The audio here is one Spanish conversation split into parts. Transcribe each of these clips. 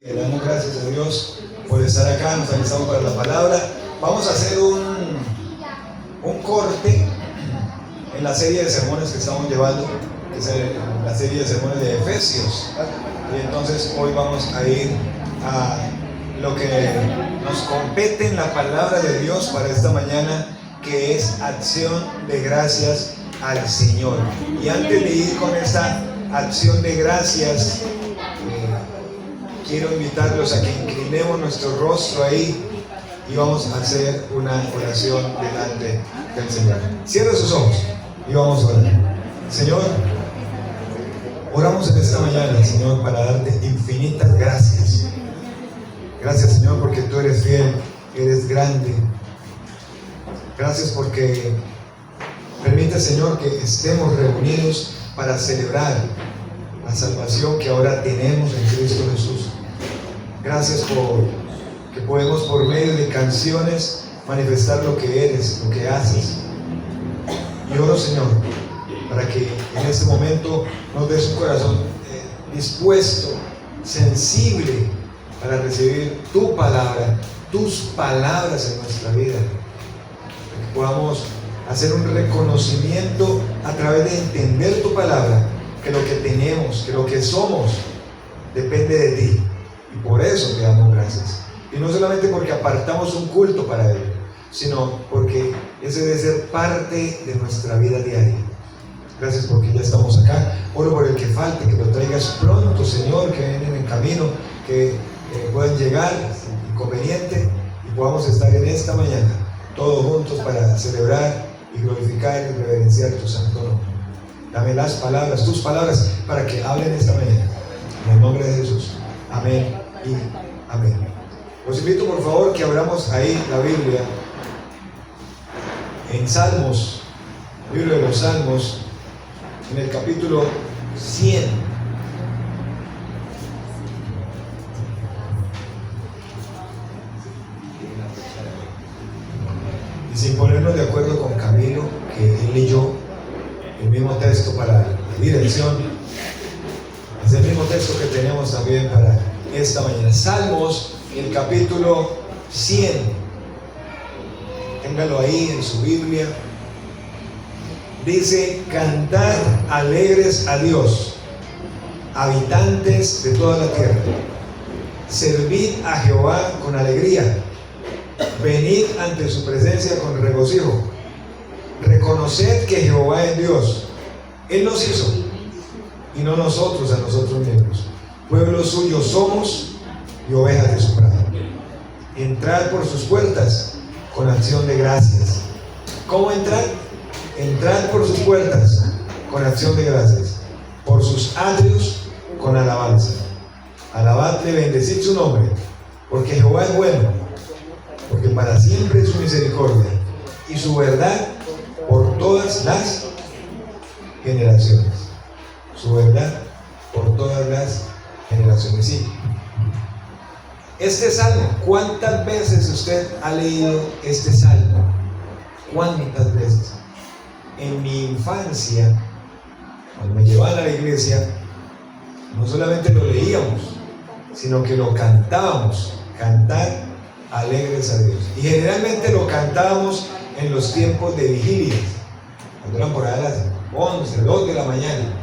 Le damos gracias a Dios por estar acá, nos alistamos para la palabra. Vamos a hacer un corte en la serie de sermones que estamos llevando, que es la serie de sermones de Efesios. Y entonces hoy vamos a ir a lo que nos compete en la palabra de Dios para esta mañana, que es acción de gracias al Señor. Y antes de ir con esta acción de gracias, quiero invitarlos a que inclinemos nuestro rostro ahí y vamos a hacer una oración delante del Señor. Cierra sus ojos y vamos a orar. Señor, oramos en esta mañana, Señor, para darte infinitas gracias. Gracias, Señor, porque tú eres fiel, eres grande. Gracias porque permite, Señor, que estemos reunidos para celebrar la salvación que ahora tenemos en Cristo Jesús. Gracias por que podemos, por medio de canciones, manifestar lo que eres, lo que haces. Y oro, Señor, para que en este momento nos des un corazón dispuesto, sensible, para recibir tu palabra, tus palabras en nuestra vida. Para que podamos hacer un reconocimiento a través de entender tu palabra, que lo que tenemos, que lo que somos, depende de ti. Y por eso te damos gracias. Y no solamente porque apartamos un culto para ello, sino porque ese debe ser parte de nuestra vida diaria. Gracias porque ya estamos acá. Oro por el que falte, que lo traigas pronto, Señor, que vienen en camino, que puedan llegar sin inconveniente y podamos estar en esta mañana todos juntos para celebrar y glorificar y reverenciar tu santo nombre. Dame las palabras, tus palabras, para que hablen esta mañana. En el nombre de Jesús. Amén y amén. Los invito, por favor, que abramos ahí la Biblia en Salmos, libro de los Salmos, en el capítulo 100. Y sin ponernos de acuerdo con Camilo, que él leyó el mismo texto para la dirección, es el mismo texto que tenemos también para esta mañana. Salmos, el capítulo 100. Téngalo ahí en su Biblia. Dice: cantad alegres a Dios, habitantes de toda la tierra. Servid a Jehová con alegría. Venid ante su presencia con regocijo. Reconoced que Jehová es Dios. Él nos hizo y no nosotros a nosotros mismos. Pueblo suyo somos y ovejas de su prado. Entrad por sus puertas con acción de gracias. ¿Cómo entrar? Entrad por sus puertas con acción de gracias, por sus atrios con alabanza. Alabadle, bendecid su nombre, porque Jehová es bueno, porque para siempre es su misericordia y su verdad por todas las generaciones. Su verdad por todas las generaciones. Sí. Este salmo, ¿cuántas veces usted ha leído este salmo? ¿Cuántas veces? En mi infancia, cuando me llevaban a la iglesia, no solamente lo leíamos, sino que lo cantábamos. Cantar alegres a Dios. Y generalmente lo cantábamos en los tiempos de vigilia, cuando eran por allá las 11, 2 de la mañana.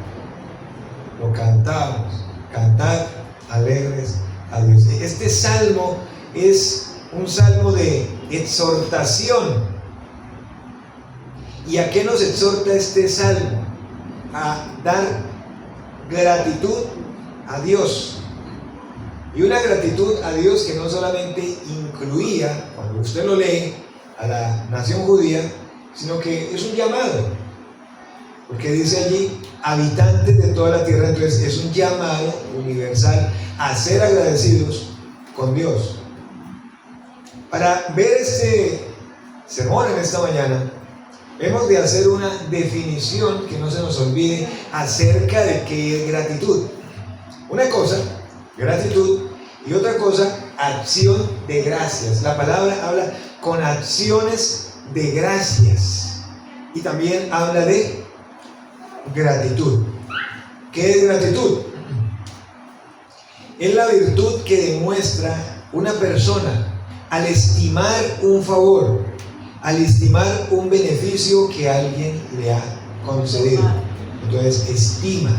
Lo cantábamos. Cantar alegres a Dios. Este salmo es un salmo de exhortación. ¿Y a qué nos exhorta este salmo? A dar gratitud a Dios. Y una gratitud a Dios que no solamente incluía, cuando usted lo lee, a la nación judía, sino que es un llamado. Porque dice allí, habitantes de toda la tierra. Entonces es un llamado universal a ser agradecidos con Dios. Para ver este sermón en esta mañana, hemos de hacer una definición que no se nos olvide acerca de qué es gratitud. Una cosa, gratitud, y otra cosa, acción de gracias. La palabra habla con acciones de gracias y también habla de gratitud. ¿Qué es gratitud? Es la virtud que demuestra una persona al estimar un favor, al estimar un beneficio que alguien le ha concedido. Entonces, estima.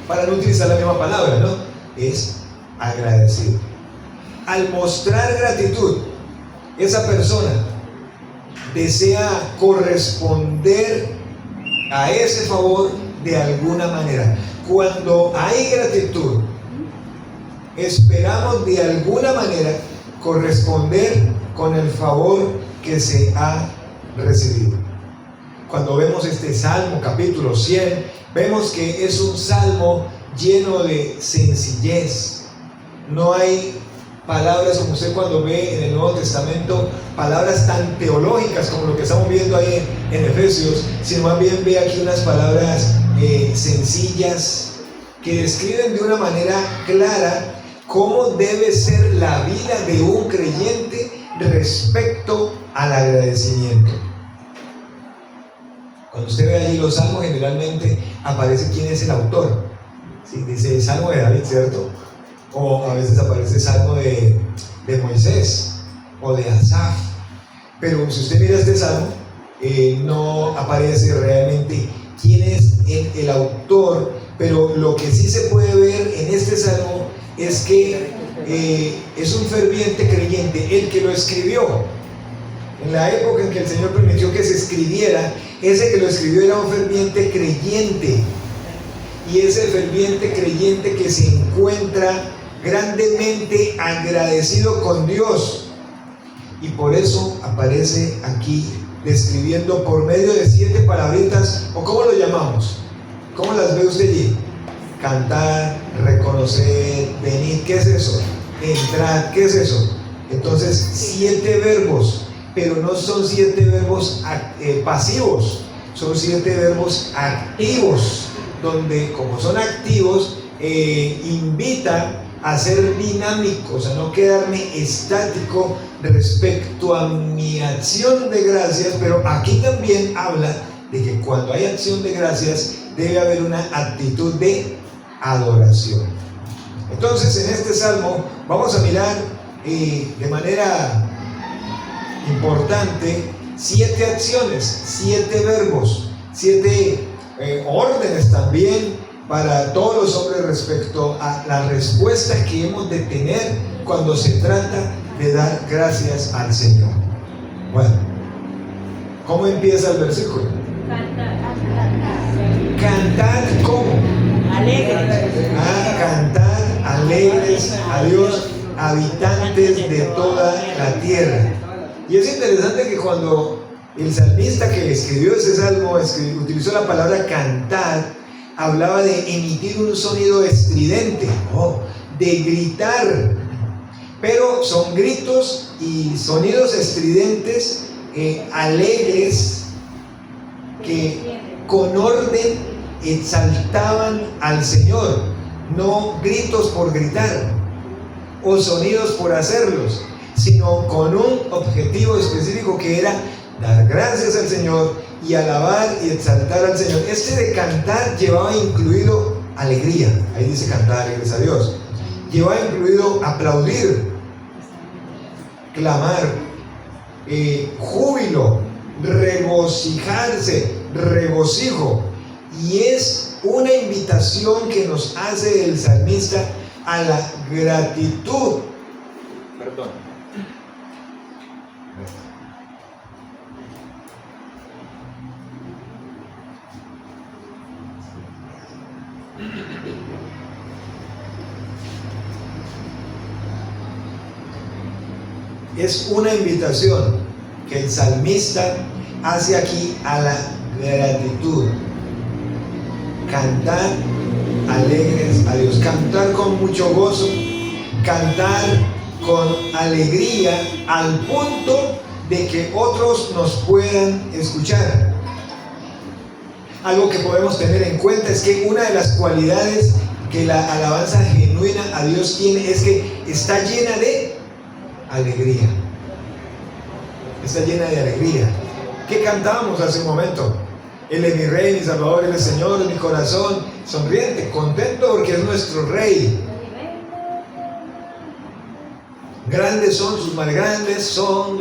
Para no utilizar la misma palabra, ¿no? Es agradecido. Al mostrar gratitud, esa persona desea corresponder a ese favor de alguna manera. Cuando hay gratitud, esperamos de alguna manera corresponder con el favor que se ha recibido. Cuando vemos este Salmo, capítulo 100, vemos que es un salmo lleno de sencillez. No hay palabras, como usted cuando ve en el Nuevo Testamento, palabras tan teológicas como lo que estamos viendo ahí en Efesios, sino más bien ve aquí unas palabras sencillas que describen de una manera clara cómo debe ser la vida de un creyente respecto al agradecimiento. Cuando usted ve allí los salmos, generalmente aparece quién es el autor. ¿Sí? Dice Salmo de David, ¿cierto? O a veces aparece Salmo de Moisés o de Asaf. Pero si usted mira este salmo, no aparece realmente quién es el autor. Pero lo que sí se puede ver en este salmo es que es un ferviente creyente el que lo escribió. En la época en que el Señor permitió que se escribiera, ese que lo escribió era un ferviente creyente. Y ese ferviente creyente que se encuentra grandemente agradecido con Dios. Y por eso aparece aquí describiendo por medio de 7 palabritas, o ¿cómo lo llamamos? ¿Cómo las ve usted allí? Cantar, reconocer, venir, ¿qué es eso? Entrar, ¿qué es eso? Entonces, 7 verbos, pero no son 7 verbos pasivos, son 7 verbos activos, donde como son activos, invita a ser dinámicos, a no quedarme estático respecto a mi acción de gracias, pero aquí también habla de que cuando hay acción de gracias debe haber una actitud de adoración. Entonces, en este salmo vamos a mirar de manera importante 7 acciones, 7 verbos, 7 órdenes también para todos los hombres respecto a la respuesta que hemos de tener cuando se trata de dar gracias al Señor. Bueno, ¿cómo empieza el versículo? Cantar ¿cómo? Alegres. Cantar alegres a Dios, habitantes de toda la tierra. Y es interesante que cuando el salmista que escribió ese salmo utilizó la palabra cantar, hablaba de emitir un sonido estridente, de gritar, pero son gritos y sonidos estridentes, alegres, que con orden exaltaban al Señor, no gritos por gritar o sonidos por hacerlos, sino con un objetivo específico que era dar gracias al Señor y alabar y exaltar al Señor. Este de cantar llevaba incluido alegría, ahí dice cantar alegres a Dios, llevaba incluido aplaudir, clamar, júbilo, regocijarse, regocijo. Y es una invitación que nos hace el salmista a la gratitud. Perdón. Es una invitación que el salmista hace aquí a la gratitud. Cantar alegres a Dios, cantar con mucho gozo, cantar con alegría al punto de que otros nos puedan escuchar. Algo que podemos tener en cuenta es que una de las cualidades que la alabanza genuina a Dios tiene es que está llena de alegría. Está llena de alegría. ¿Qué cantábamos hace un momento? Él es mi Rey, mi Salvador, Él es Señor, mi corazón sonriente, contento porque es nuestro Rey. Grandes son, sus males grandes son.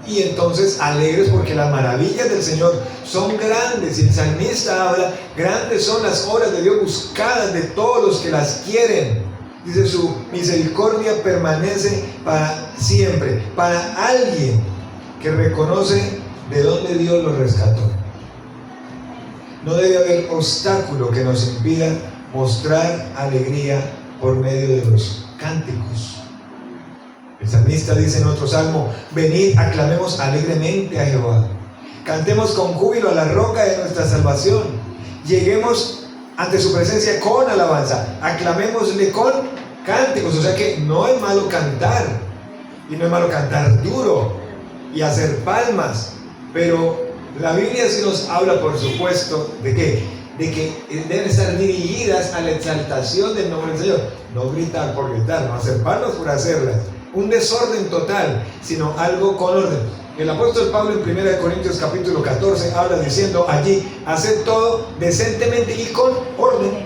Y entonces alegres porque las maravillas del Señor son grandes. Y el salmista habla, grandes son las obras de Dios, buscadas de todos los que las quieren. Dice, su misericordia permanece para siempre. Para alguien que reconoce de dónde Dios lo rescató. No debe haber obstáculo que nos impida mostrar alegría por medio de los cánticos. El salmista dice en otro salmo, venid, aclamemos alegremente a Jehová. Cantemos con júbilo a la roca de nuestra salvación. Lleguemos ante su presencia con alabanza. Aclamémosle con cánticos. O sea que no es malo cantar. Y no es malo cantar duro y hacer palmas. Pero la Biblia sí nos habla, por supuesto, ¿de qué? De que deben estar dirigidas a la exaltación del nombre del Señor. No gritar por gritar, no hacer palmas por hacerlas. Un desorden total, sino algo con orden. El apóstol Pablo en 1 Corintios capítulo 14 habla diciendo allí, haced todo decentemente y con orden.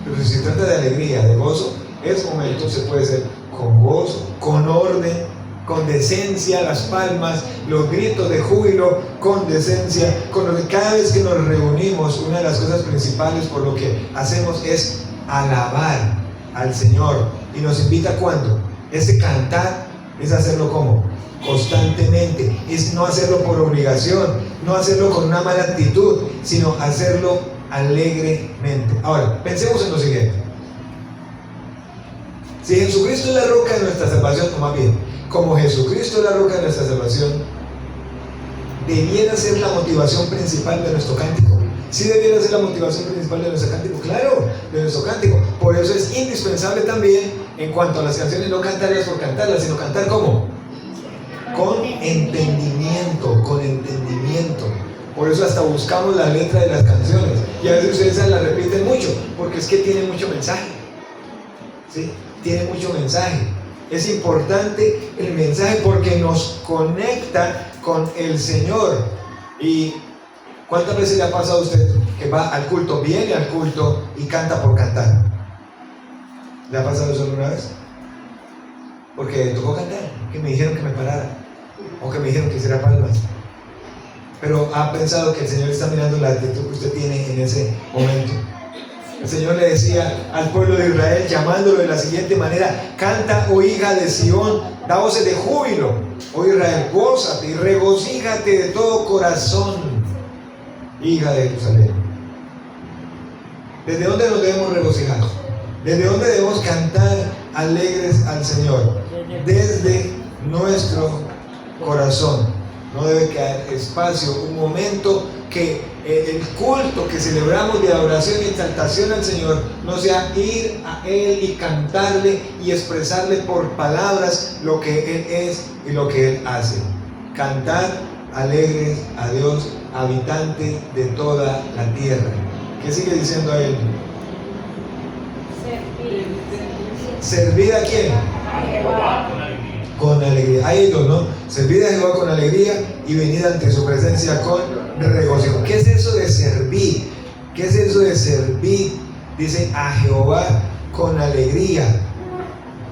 Pero si se trata de alegría, de gozo, ese momento se puede hacer con gozo, con orden, con decencia, las palmas, los gritos de júbilo, con decencia, con lo que cada vez que nos reunimos, una de las cosas principales por lo que hacemos es alabar al Señor. Y nos invita ¿cuándo? Ese cantar es hacerlo como constantemente, es no hacerlo por obligación, no hacerlo con una mala actitud, sino hacerlo alegremente. Ahora, pensemos en lo siguiente. Si Jesucristo es la roca de nuestra salvación, o más bien, como Jesucristo es la roca de nuestra salvación, debiera ser la motivación principal de nuestro cántico. ¿Sí debiera ser la motivación principal de nuestro cántico? Claro, de nuestro cántico. Por eso es indispensable también, en cuanto a las canciones, no cantarlas por cantarlas, sino cantar ¿cómo? Con entendimiento, con entendimiento. Por eso hasta buscamos la letra de las canciones. Y a veces ustedes la repiten mucho, porque es que tiene mucho mensaje. ¿Sí? Tiene mucho mensaje. Es importante el mensaje porque nos conecta con el Señor. Y ¿cuántas veces le ha pasado a usted que va al culto, viene al culto y canta por cantar? ¿Le ha pasado eso alguna vez? Porque tocó cantar, que me dijeron que me parara, o que me dijeron que hiciera palmas. Pero ha pensado que el Señor está mirando la actitud que usted tiene en ese momento. El Señor le decía al pueblo de Israel, llamándolo de la siguiente manera: canta, oh hija de Sión, da voces de júbilo, oh Israel, gózate y regocíjate de todo corazón, hija de Jerusalén. ¿Desde dónde nos debemos regocijar? ¿Desde dónde debemos cantar alegres al Señor? Desde nuestro corazón. No debe quedar espacio, un momento que el culto que celebramos de adoración y exaltación al Señor no sea ir a Él y cantarle y expresarle por palabras lo que Él es y lo que Él hace. Cantar alegres a Dios, habitante de toda la tierra. ¿Qué sigue diciendo a Él? ¿Servir a quién? A Jehová con alegría. Con alegría. Hay dos, ¿no? Servir a Jehová con alegría y venir ante su presencia con regocijo. ¿Qué es eso de servir? ¿Qué es eso de servir? Dice a Jehová con alegría.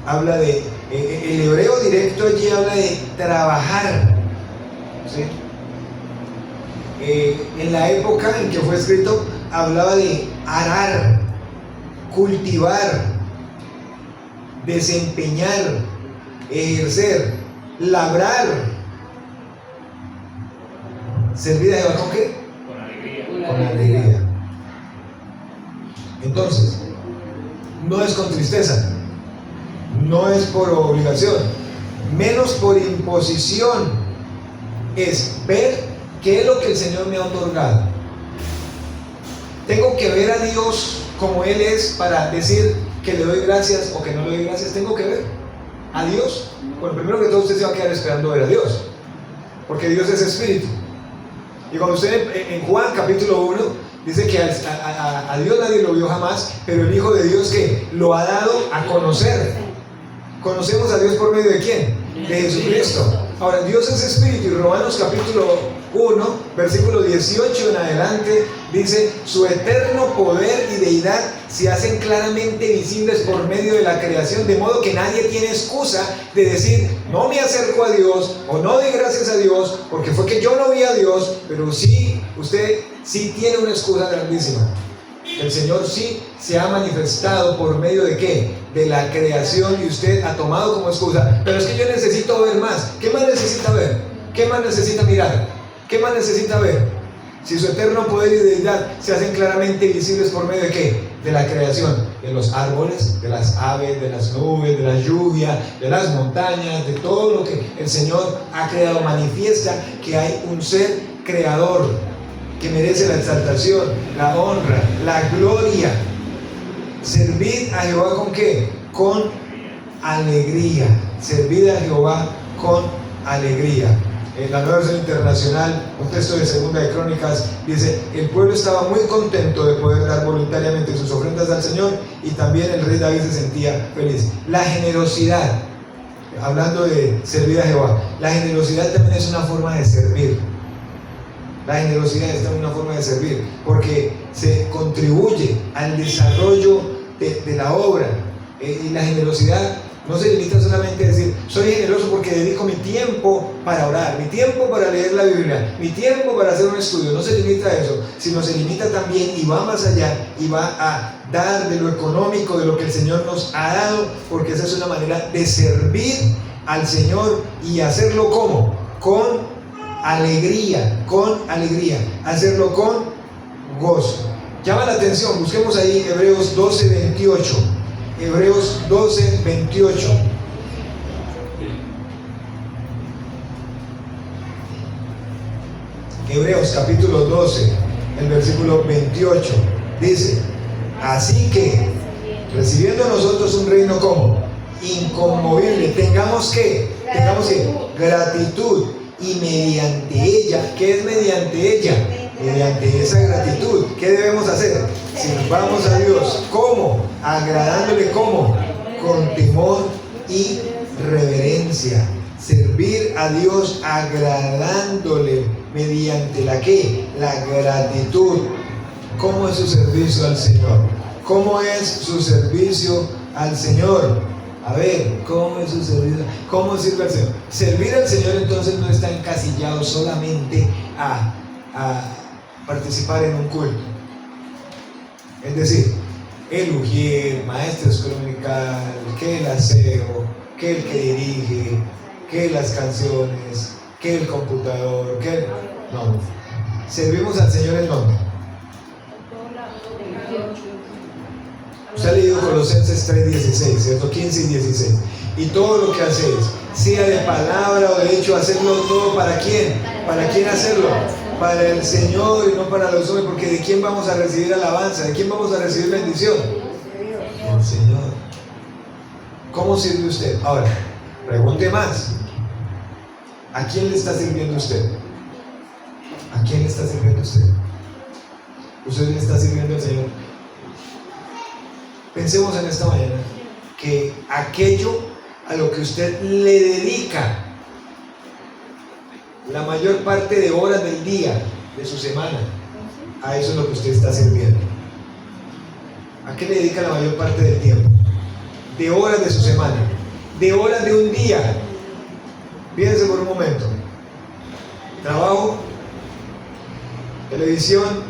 Habla de, el hebreo directo allí habla de trabajar. ¿Sí? En la época en que fue escrito, hablaba de arar, cultivar, desempeñar, ejercer, labrar. ¿Servir a Jehová con qué? Con alegría. Con alegría. Entonces, no es con tristeza, no es por obligación, menos por imposición. Es ver qué es lo que el Señor me ha otorgado. Tengo que ver a Dios como Él es para decir que le doy gracias o que no le doy gracias. Tengo que ver a Dios. Bueno, primero que todo usted se va a quedar esperando ver a Dios, porque Dios es espíritu. Y cuando usted en Juan capítulo 1 dice que a Dios nadie lo vio jamás, pero el Hijo de Dios que lo ha dado a conocer. Conocemos a Dios por medio de ¿quién? De Jesucristo. Ahora, Dios es espíritu, y Romanos capítulo 1, versículo 18 en adelante, dice: su eterno poder y deidad se hacen claramente visibles por medio de la creación, de modo que nadie tiene excusa de decir: no me acerco a Dios, o no doy gracias a Dios, porque fue que yo no vi a Dios. Pero sí, usted sí tiene una excusa grandísima. El Señor sí se ha manifestado por medio de ¿qué? De la creación, y usted ha tomado como excusa: pero es que yo necesito ver más. ¿Qué más necesita ver? ¿Qué más necesita mirar? ¿Qué más necesita ver? Si su eterno poder y deidad se hacen claramente visibles por medio de ¿qué? De la creación, de los árboles, de las aves, de las nubes, de la lluvia, de las montañas, de todo lo que el Señor ha creado. Manifiesta que hay un ser creador que merece la exaltación, la honra, la gloria. Servid a Jehová ¿con qué? Con alegría. Servid a Jehová con alegría. En la Nueva Versión Internacional, un texto de Segunda de Crónicas, dice: el pueblo estaba muy contento de poder dar voluntariamente sus ofrendas al Señor, y también el rey David se sentía feliz. La generosidad, hablando de servir a Jehová, la generosidad también es una forma de servir. La generosidad es también una forma de servir, porque se contribuye al desarrollo de la obra. Y la generosidad no se limita solamente a decir: soy generoso porque dedico mi tiempo para orar, mi tiempo para leer la Biblia, mi tiempo para hacer un estudio. No se limita a eso, sino se limita también y va más allá, y va a dar de lo económico, de lo que el Señor nos ha dado, porque esa es una manera de servir al Señor, y hacerlo ¿cómo? Con alegría, hacerlo con gozo. Llama la atención, busquemos ahí Hebreos 12:28. Hebreos 12:28. Hebreos capítulo 12, el versículo 28, dice: así que, recibiendo nosotros un reino como inconmovible, tengamos que gratitud, y mediante ella, ¿qué es mediante ella? Mediante esa gratitud, ¿qué debemos hacer? Sirvamos a Dios, ¿cómo? Agradándole, ¿cómo? Con temor y reverencia. Servir a Dios agradándole mediante la ¿qué? La gratitud. ¿Cómo es su servicio al Señor? ¿Cómo es su servicio al Señor? A ver, ¿cómo es su servicio? ¿Cómo sirve al Señor? Servir al Señor entonces no está encasillado solamente a participar en un culto. Es decir, el ujier, maestro dominical, que el aseo, que el que dirige, que las canciones, que el computador, que el... No, servimos al Señor en dónde. Usted ha leído Colosenses 3:16, ¿cierto? 15 y 16. Y todo lo que hacéis, sea de palabra o de hecho, hacerlo todo ¿para quién? ¿Para quién hacerlo? Para el Señor y no para los hombres, porque ¿de quién vamos a recibir alabanza? ¿De quién vamos a recibir bendición? Del Señor. ¿Cómo sirve usted? Ahora, pregunte más. ¿A quién le está sirviendo usted? ¿A quién le está sirviendo usted? ¿Usted le está sirviendo al Señor? Pensemos en esta mañana que aquello a lo que usted le dedica la mayor parte de horas del día, de su semana, a eso es lo que usted está sirviendo. ¿A qué le dedica la mayor parte del tiempo? De horas de su semana, de horas de un día. Piense por un momento. Trabajo, televisión,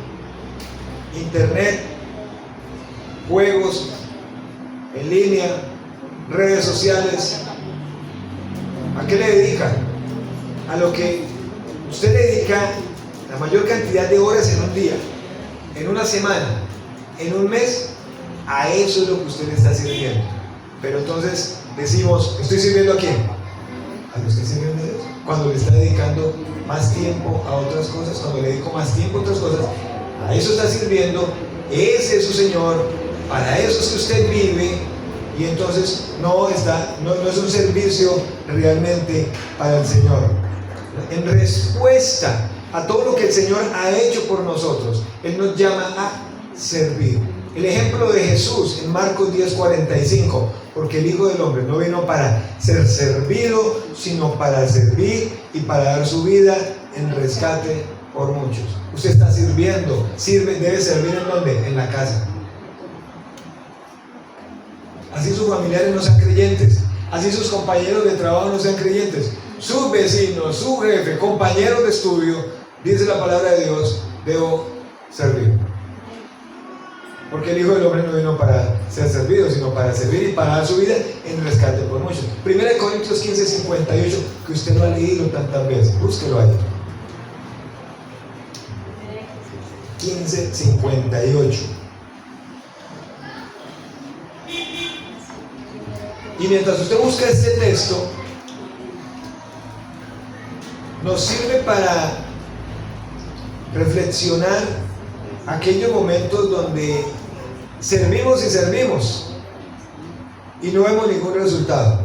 internet, juegos en línea, redes sociales. ¿A qué le dedica? A lo que usted le dedica la mayor cantidad de horas en un día, en una semana, en un mes. A eso es lo que usted le está sirviendo. Pero entonces decimos: ¿estoy sirviendo a quién? ¿A lo que estoy sirviendo a Dios? Cuando le está dedicando más tiempo a otras cosas, cuando le dedico más tiempo a otras cosas, a eso está sirviendo. Ese es su Señor, para eso es que usted vive. Y entonces no es un servicio realmente para el Señor. En respuesta a todo lo que el Señor ha hecho por nosotros, Él nos llama a servir. El ejemplo de Jesús en Marcos 10:45, porque el Hijo del Hombre no vino para ser servido, sino para servir y para dar su vida en rescate por muchos. Usted está sirviendo, debe servir ¿en dónde? En la casa. Así sus familiares no sean creyentes, así sus compañeros de trabajo no sean creyentes, sus vecinos, su jefe, compañeros de estudio, dice la palabra de Dios, debo servir. Porque el Hijo del Hombre no vino para ser servido, sino para servir y para dar su vida en rescate por muchos. 1 Corintios 15, 58, que usted no ha leído tantas veces, búsquelo ahí. 15, 58. Y mientras usted busca este texto, nos sirve para reflexionar aquellos momentos donde servimos y servimos y no vemos ningún resultado.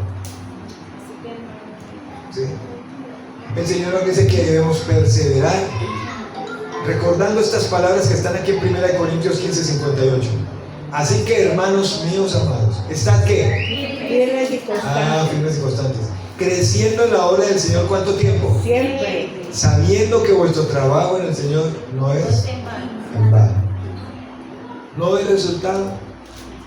¿Sí? El Señor nos dice que debemos perseverar, recordando estas palabras que están aquí en 1 Corintios 15, 58. Así que, hermanos míos amados, ¿están qué? Firmes y constantes. Firmes y constantes. Creciendo en la obra del Señor, ¿cuánto tiempo? Siempre. Sabiendo que vuestro trabajo en el Señor no es en vano. No hay resultado.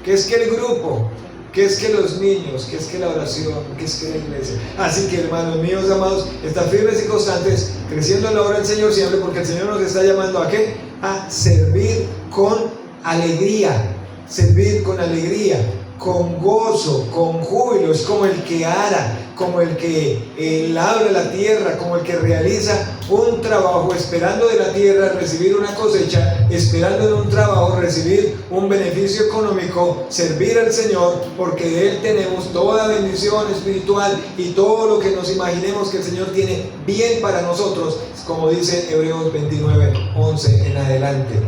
¿Qué es que el grupo? ¿Qué es que los niños? ¿Qué es que la oración? ¿Qué es que la iglesia? Así que, hermanos míos amados, están firmes y constantes, creciendo en la obra del Señor siempre, porque el Señor nos está llamando ¿a qué? A servir con alegría. Servir con alegría, con gozo, con júbilo. Es como el que ara, como el que labra la tierra, como el que realiza un trabajo, esperando de la tierra recibir una cosecha, esperando en un trabajo recibir un beneficio económico, servir al Señor, porque de Él tenemos toda bendición espiritual y todo lo que nos imaginemos que el Señor tiene bien para nosotros, como dice Hebreos 29, 11 en adelante.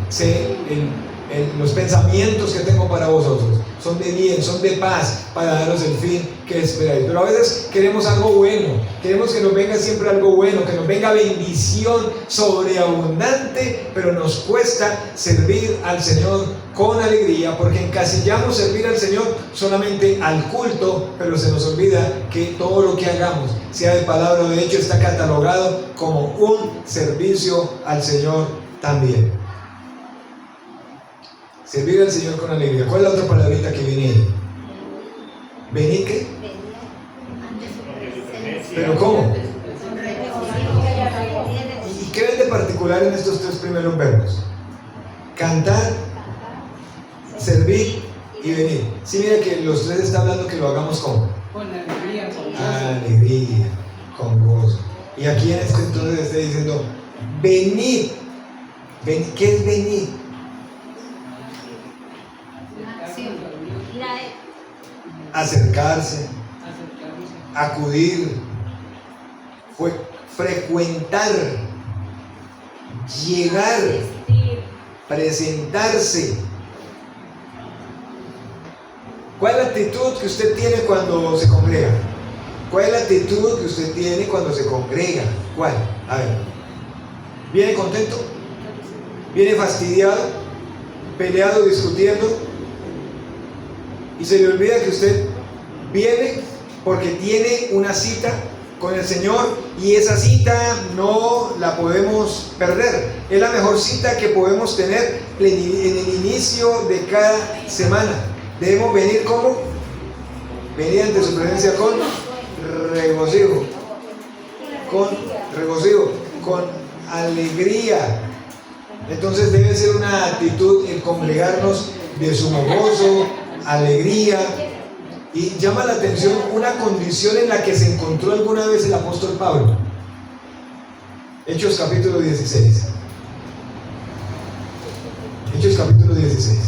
Los pensamientos que tengo para vosotros son de bien, son de paz, para daros el fin que esperáis. Pero a veces queremos algo bueno, queremos que nos venga siempre algo bueno, que nos venga bendición sobreabundante, pero nos cuesta servir al Señor con alegría, porque encasillamos servir al Señor solamente al culto, pero se nos olvida que todo lo que hagamos, sea de palabra o de hecho, está catalogado como un servicio al Señor también. Servir al Señor con alegría. ¿Cuál es la otra palabrita que viene ahí? ¿Venir qué? ¿Pero cómo? ¿Y qué ven de particular en estos tres primeros verbos? Cantar, servir y venir. Sí, mira que los tres están hablando que lo hagamos con alegría, con gozo. Alegría, con gozo. Y aquí en este entonces está diciendo, venid. ¿Qué es venir? Acercarse, acudir, frecuentar, llegar, presentarse. ¿Cuál es la actitud que usted tiene cuando se congrega? ¿Cuál es la actitud que usted tiene cuando se congrega? ¿Cuál? A ver. ¿Viene contento? ¿Viene fastidiado? ¿Peleado, discutiendo? Y se le olvida que usted viene porque tiene una cita con el Señor, y esa cita no la podemos perder. Es la mejor cita que podemos tener en el inicio de cada semana. Debemos venir como venir ante su presencia con regocijo, con alegría. Entonces debe ser una actitud el congregarnos de sumo gozo, alegría. Y llama la atención una condición en la que se encontró alguna vez el apóstol Pablo. Hechos capítulo 16. Hechos capítulo 16.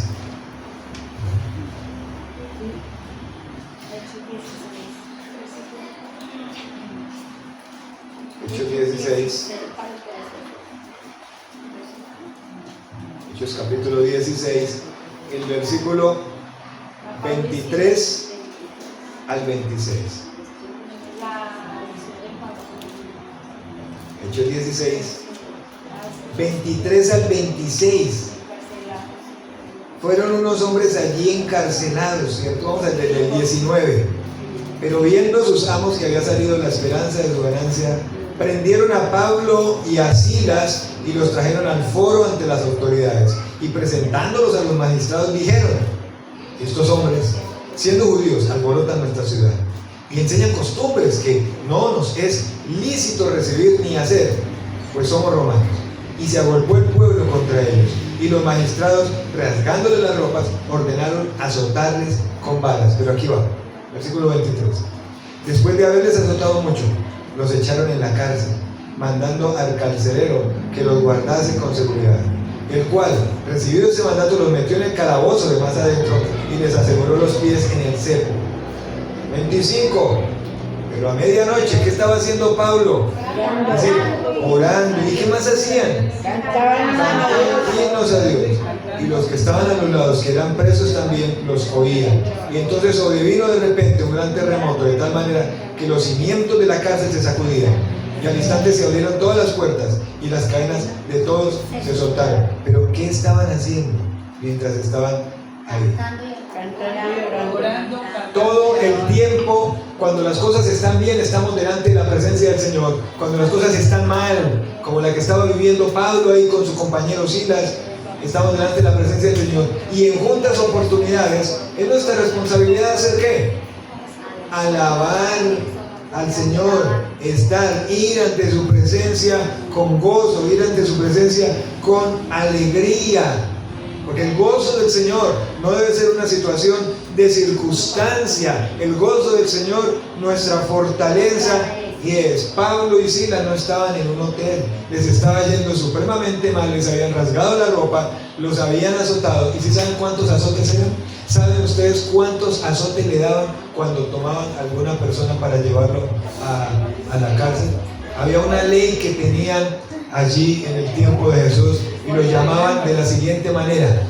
Hechos 16. Hechos capítulo 16, el versículo 23 al 26. Hechos 16, 23 al 26. Fueron unos hombres allí encarcelados, ¿cierto? Vamos al del 19. Pero viendo sus amos que había salido la esperanza de su ganancia prendieron a Pablo y a Silas y los trajeron al foro ante las autoridades. Y presentándolos a los magistrados dijeron: estos hombres, siendo judíos, alborotan nuestra ciudad y enseñan costumbres que no nos es lícito recibir ni hacer, pues somos romanos. Y se agolpó el pueblo contra ellos, y los magistrados, rasgándoles las ropas, ordenaron azotarles con varas. Pero aquí va, versículo 23. Después de haberles azotado mucho, los echaron en la cárcel, mandando al carcelero que los guardase con seguridad, el cual, recibido ese mandato, los metió en el calabozo de más adentro y les aseguró los pies en el cepo. 25. Pero a medianoche, ¿qué estaba haciendo Pablo? Es decir, orando. ¿Y qué más hacían? Cantaban Himnos a Dios. Y los que estaban a los lados, que eran presos también, los oían. Y entonces sobrevino de repente un gran terremoto, de tal manera que los cimientos de la cárcel se sacudían. Y al instante se abrieron todas las puertas y las cadenas de todos se soltaron. Pero ¿qué estaban haciendo mientras estaban ahí? Cantando y orando. Todo el tiempo, cuando las cosas están bien, estamos delante de la presencia del Señor. Cuando las cosas están mal, como la que estaba viviendo Pablo ahí con su compañero Silas, estamos delante de la presencia del Señor. Y en juntas oportunidades, es nuestra responsabilidad hacer ¿qué? Alabar al Señor, ir ante su presencia con gozo, ir ante su presencia con alegría. Porque el gozo del Señor no debe ser una situación de circunstancia. El gozo del Señor, nuestra fortaleza, y es. Pablo y Silas no estaban en un hotel, les estaba yendo supremamente mal, les habían rasgado la ropa, los habían azotado. ¿Y si saben cuántos azotes eran? ¿Saben ustedes cuántos azotes le daban cuando tomaban a alguna persona para llevarlo a la cárcel? Había una ley que tenían allí en el tiempo de Jesús y lo llamaban de la siguiente manera: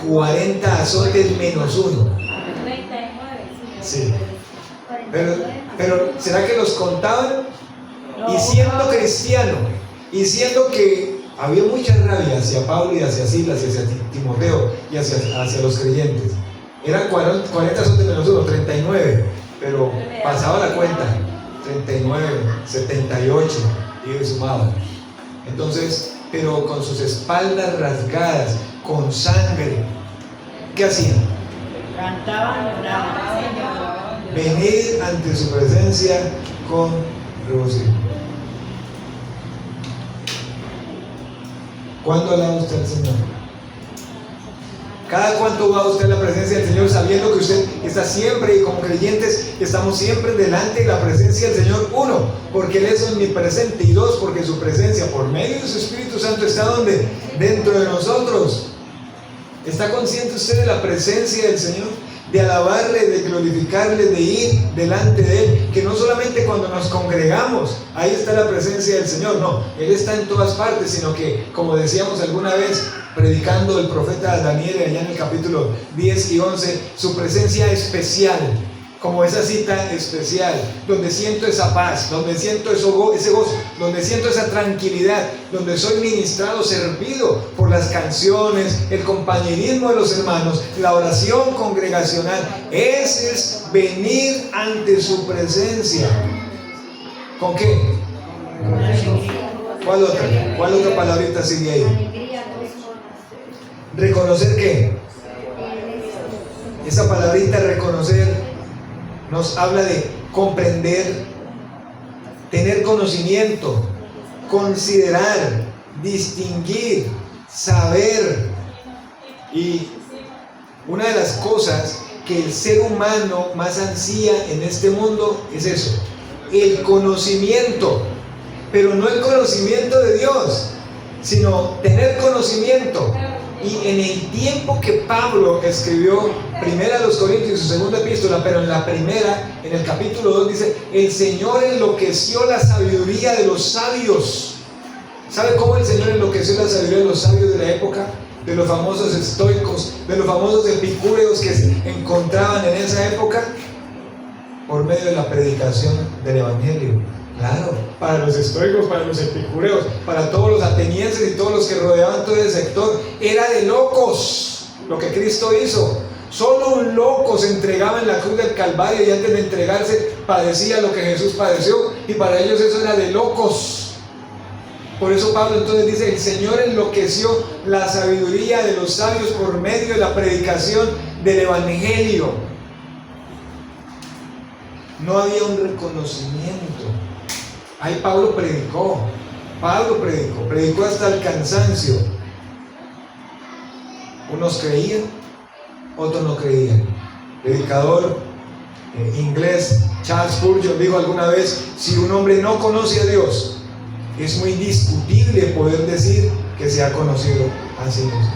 40 azotes menos uno. Sí. Pero ¿será que los contaban? Y siendo cristiano, y siendo que había mucha rabia hacia Pablo y hacia Silas y hacia Timoteo y hacia los creyentes, eran 40 azotes menos uno, 39, pero pasaba la cuenta, 39, 78, y sumaban. Entonces, pero con sus espaldas rasgadas, con sangre, ¿qué hacían? Cantaban y oraban. Venir ante su presencia con regocijo. ¿Cuándo alaba usted al Señor? ¿Cada cuánto va usted a la presencia del Señor sabiendo que usted está siempre, y como creyentes estamos siempre delante de la presencia del Señor? Uno, porque Él es omnipresente, y dos, porque su presencia por medio de su Espíritu Santo está ¿dónde? Dentro de nosotros. ¿Está consciente usted de la presencia del Señor? De alabarle, de glorificarle, de ir delante de Él, que no solamente cuando nos congregamos, ahí está la presencia del Señor, no, Él está en todas partes, sino que, como decíamos alguna vez, predicando el profeta Daniel allá en el capítulo 10 y 11, su presencia especial, como esa cita especial, donde siento esa paz, donde siento ese gozo, donde siento esa tranquilidad, donde soy ministrado, servido por las canciones, el compañerismo de los hermanos, la oración congregacional. Ese es venir ante su presencia. ¿Con qué? ¿Cuál otra palabrita sigue ahí? ¿Reconocer qué? Esa palabrita reconocer nos habla de comprender, tener conocimiento, considerar, distinguir, saber. Y una de las cosas que el ser humano más ansía en este mundo es eso, el conocimiento, pero no el conocimiento de Dios, sino tener conocimiento. Y en el tiempo que Pablo escribió primera a los Corintios, su segunda epístola, pero en la primera, en el capítulo 2 dice: el Señor enloqueció la sabiduría de los sabios. ¿Sabe cómo el Señor enloqueció la sabiduría de los sabios de la época? De los famosos estoicos, de los famosos epicúreos que se encontraban en esa época, por medio de la predicación del Evangelio. Claro, para los estoicos, para los epicúreos, para todos los atenienses y todos los que rodeaban todo ese sector, era de locos lo que Cristo hizo. Solo un loco se entregaba en la cruz del Calvario y antes de entregarse padecía lo que Jesús padeció, y para ellos eso era de locos. Por eso Pablo entonces dice: el Señor enloqueció la sabiduría de los sabios por medio de la predicación del Evangelio. No había un reconocimiento. Ahí Pablo predicó hasta el cansancio. Unos creían, otros no creían. Predicador inglés Charles Spurgeon dijo alguna vez: si un hombre no conoce a Dios, es muy discutible poder decir que se ha conocido a sí mismo.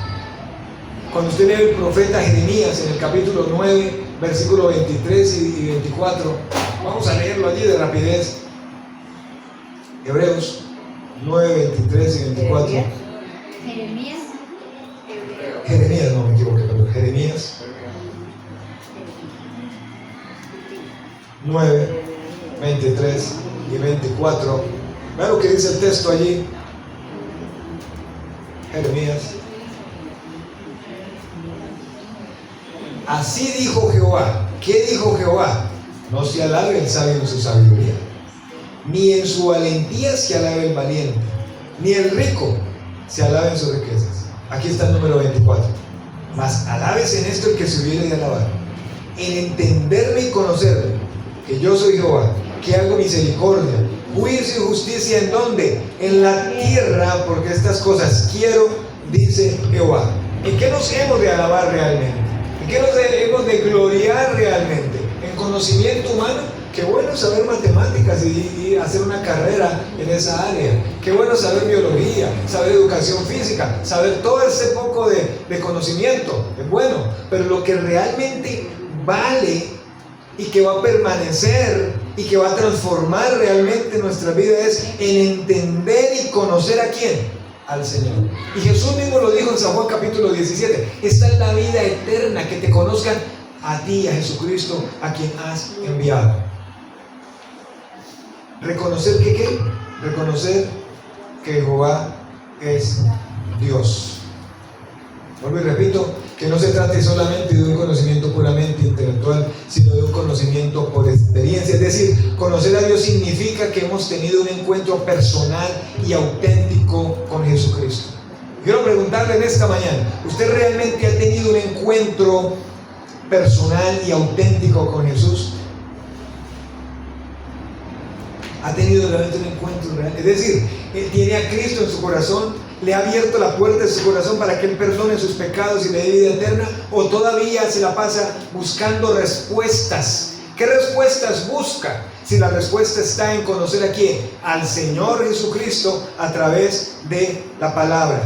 Cuando usted lee el profeta Jeremías en el capítulo 9, versículos 23 y 24, vamos a leerlo allí de rapidez. Hebreos 9, 23 y 24. Jeremías, no me equivoqué, perdón. Jeremías 9, 23 y 24. Vean lo que dice el texto allí. Jeremías. Así dijo Jehová. ¿Qué dijo Jehová? No se alabe el sabio en su sabiduría, ni en su valentía se alabe el valiente, ni el rico se alabe en sus riquezas. Aquí está el número 24. Mas alábese en esto el que se hubiere de alabar, en entenderme y conocerme, que yo soy Jehová, que hago misericordia, juicio y justicia. ¿En dónde? En la tierra, porque estas cosas quiero, dice Jehová. ¿En qué nos hemos de alabar realmente? ¿En qué nos hemos de gloriar realmente? ¿En conocimiento humano? Qué bueno saber matemáticas y hacer una carrera en esa área. Qué bueno saber biología, saber educación física, saber todo ese poco de conocimiento. Es bueno, pero lo que realmente vale y que va a permanecer y que va a transformar realmente nuestra vida es en entender y conocer a quién, al Señor. Y Jesús mismo lo dijo en San Juan capítulo 17: esta es la vida eterna, que te conozcan a ti, a Jesucristo, a quien has enviado. ¿Reconocer que qué? Reconocer que Jehová es Dios. Vuelvo y repito, que no se trate solamente de un conocimiento puramente intelectual, sino de un conocimiento por experiencia. Es decir, conocer a Dios significa que hemos tenido un encuentro personal y auténtico con Jesucristo. Quiero preguntarle en esta mañana: ¿usted realmente ha tenido un encuentro personal y auténtico con Jesús? ¿Ha tenido realmente un encuentro real? Es decir, él tiene a Cristo en su corazón, le ha abierto la puerta de su corazón para que Él perdone sus pecados y le dé vida eterna, o todavía se la pasa buscando respuestas. ¿Qué respuestas busca? Si la respuesta está en conocer a quién, al Señor Jesucristo, a través de la palabra.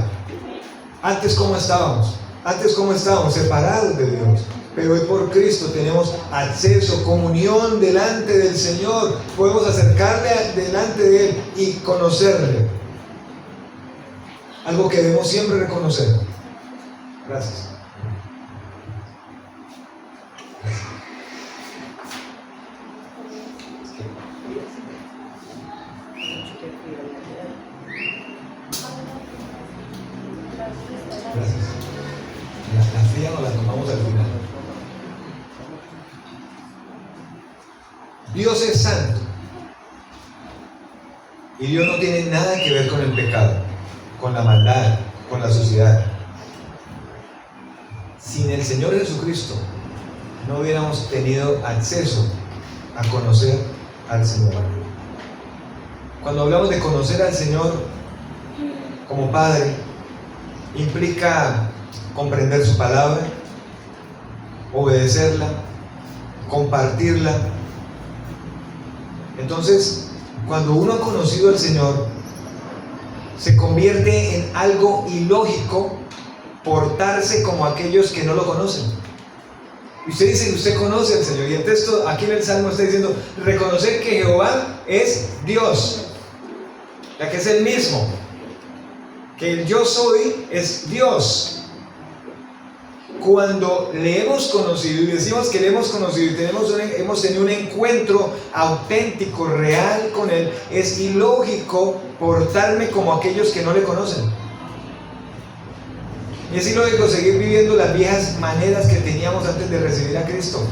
Antes, ¿cómo estábamos? Separados de Dios. Pero hoy por Cristo tenemos acceso, comunión delante del Señor. Podemos acercarle delante de Él y conocerle. Algo que debemos siempre reconocer. Gracias. Gracias. La fría nos la tomamos al final. Dios es santo y Dios no tiene nada que ver con el pecado, con la maldad, con la suciedad. Sin el Señor Jesucristo no hubiéramos tenido acceso a conocer al Señor. Cuando hablamos de conocer al Señor como Padre, implica comprender su palabra, obedecerla, compartirla. Entonces, cuando uno ha conocido al Señor, se convierte en algo ilógico portarse como aquellos que no lo conocen. Y usted dice que usted conoce al Señor, y el texto aquí en el Salmo está diciendo: reconocer que Jehová es Dios, ya que es el mismo, que el yo soy es Dios. Cuando le hemos conocido, y decimos que le hemos conocido y hemos tenido un encuentro auténtico, real con Él, es ilógico portarme como aquellos que no le conocen. Y es ilógico seguir viviendo las viejas maneras que teníamos antes de recibir a Cristo.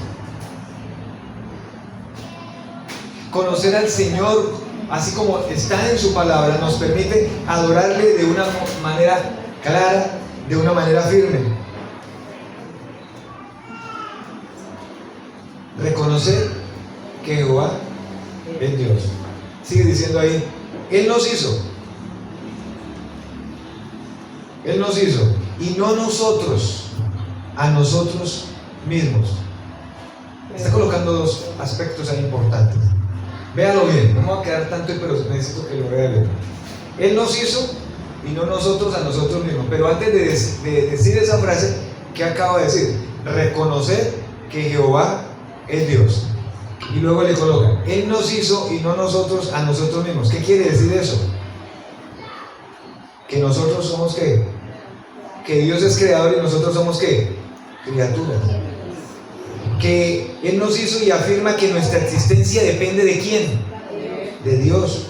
Conocer al Señor, así como está en su palabra, nos permite adorarle de una manera clara, de una manera firme. Reconocer que Jehová es Dios. Sigue diciendo ahí, Él nos hizo, y no nosotros, a nosotros mismos. Está colocando dos aspectos ahí importantes. Véalo bien, no me voy a quedar tanto, pero necesito que lo vea bien. Él nos hizo y no nosotros a nosotros mismos. Pero antes de decir esa frase, ¿qué acabo de decir? Reconocer que Jehová es Dios. Y luego le coloca, Él nos hizo y no nosotros a nosotros mismos. ¿Qué quiere decir eso? Que nosotros somos ¿qué? Que Dios es creador y nosotros somos ¿qué? Criaturas. Que Él nos hizo y afirma que nuestra existencia depende ¿de quién? De Dios,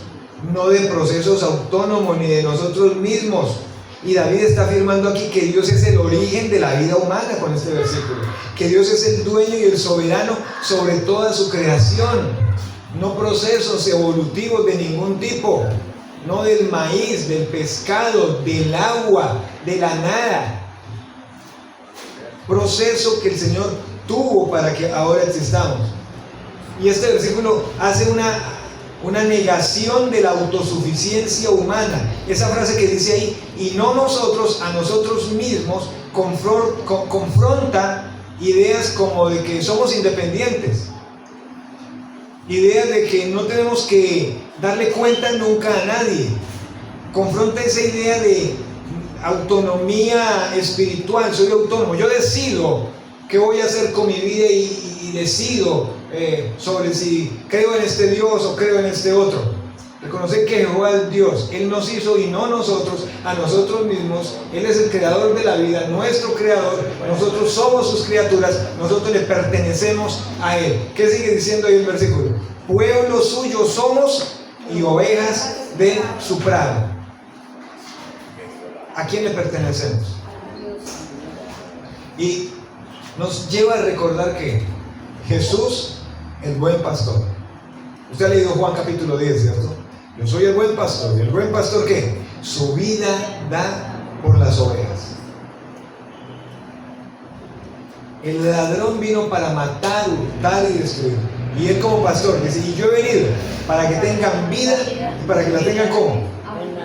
no de procesos autónomos ni de nosotros mismos. Y David está afirmando aquí que Dios es el origen de la vida humana con este versículo, que Dios es el dueño y el soberano sobre toda su creación, no procesos evolutivos de ningún tipo, no del maíz, del pescado, del agua, de la nada. Proceso que el Señor tuvo para que ahora existamos. Y este versículo hace una negación de la autosuficiencia humana. Esa frase que dice ahí, y no nosotros a nosotros mismos, confronta ideas como de que somos independientes, ideas de que no tenemos que darle cuenta nunca a nadie. Confronta esa idea de autonomía espiritual. Soy autónomo, yo decido qué voy a hacer con mi vida y decido sobre si creo en este Dios o creo en este otro. Reconocer que Jehová es Dios, Él nos hizo y no nosotros a nosotros mismos. Él es el creador de la vida, nuestro creador. Nosotros somos sus criaturas, nosotros le pertenecemos a Él. ¿Qué sigue diciendo ahí el versículo? Pueblo suyo somos y ovejas de su prado. ¿A quién le pertenecemos? Y nos lleva a recordar que Jesús, el buen pastor. Usted ha leído Juan capítulo 10, ¿cierto? Yo soy el buen pastor. ¿Y el buen pastor qué? Su vida da por las ovejas. El ladrón vino para matar, hurtar y destruir. Y él como pastor dice, y yo he venido para que tengan vida y para que la tengan ¿cómo?